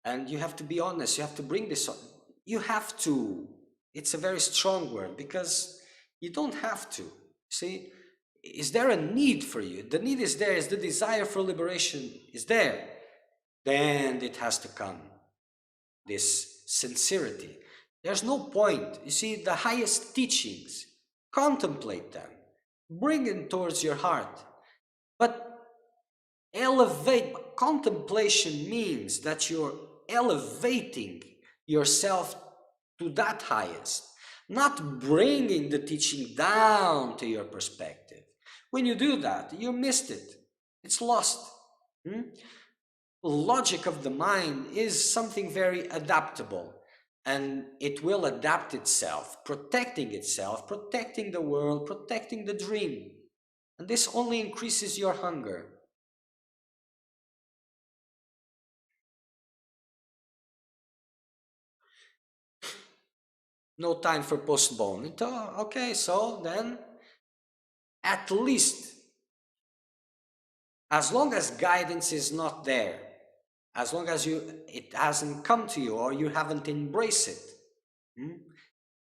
And you have to be honest. You have to bring this on. You have to. It's a very strong word, because you don't have to. See, is there a need for you? The need is there. Is the desire for liberation is there? Then it has to come. This sincerity. There's no point. You see, the highest teachings, contemplate them, bring them towards your heart. But contemplation means that you're elevating yourself to that highest, not bringing the teaching down to your perspective. When you do that, you missed it. It's lost. Logic of the mind is something very adaptable, and it will adapt itself, protecting the world, protecting the dream. And this only increases your hunger. No time for postpone. Okay, so then at least, as long as guidance is not there, as long as it hasn't come to you or you haven't embraced it,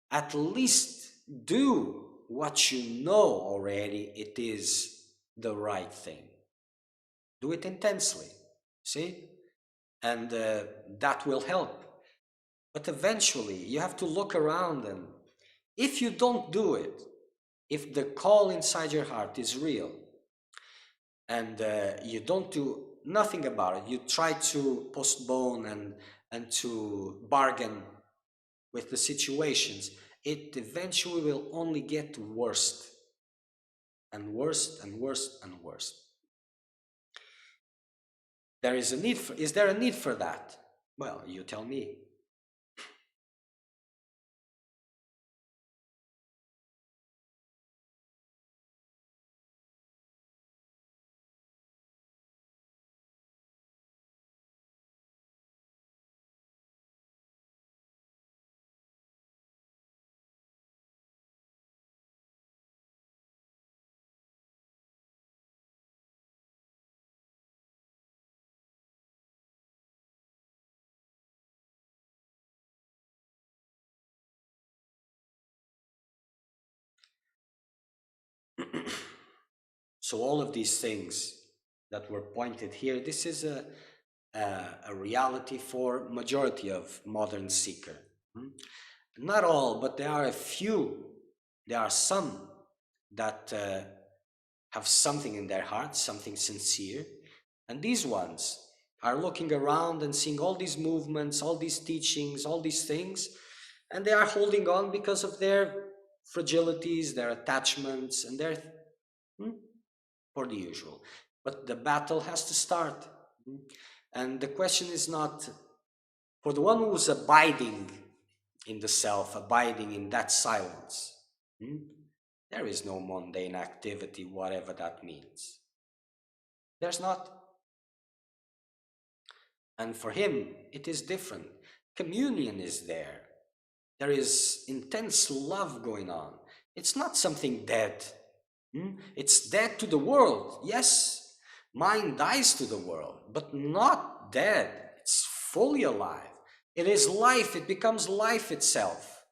at least do what you know already it is the right thing. Do it intensely, see? And that will help. But eventually you have to look around, and if you don't do it, if the call inside your heart is real, and you don't do nothing about it, you try to postpone and to bargain with the situations, it eventually will only get worse and worse and worse and worse. Is there a need for that? Well, you tell me. So all of these things that were pointed here, this is a reality for majority of modern seeker. Not all, but there are a few. There are some that have something in their hearts, something sincere, and these ones are looking around and seeing all these movements, all these teachings, all these things, and they are holding on because of their fragilities, their attachments, and their for the usual. But the battle has to start. And the question is not for the one who's abiding in the self, abiding in that silence. There is no mundane activity, whatever that means. There's not. And for him, it is different. Communion is there. There is intense love going on. It's not something dead. It's dead to the world. Yes, mind dies to the world, but not dead. It's fully alive. It is life. It becomes life itself.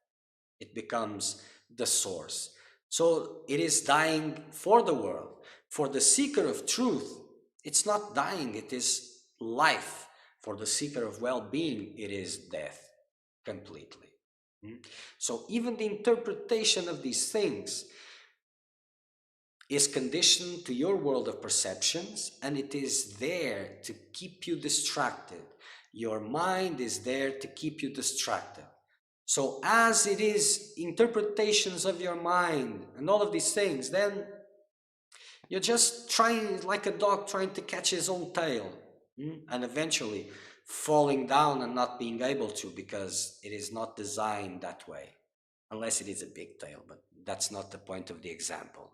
It becomes the source. So it is dying for the world. For the seeker of truth, it's not dying, it is life. For the seeker of well-being, it is death completely. So even the interpretation of these things is conditioned to your world of perceptions, and it is there to keep you distracted. Your mind is there to keep you distracted. So as it is interpretations of your mind and all of these things, then you're just trying, like a dog trying to catch his own tail, and eventually falling down and not being able to, because it is not designed that way, unless it is a big tail, but that's not the point of the example.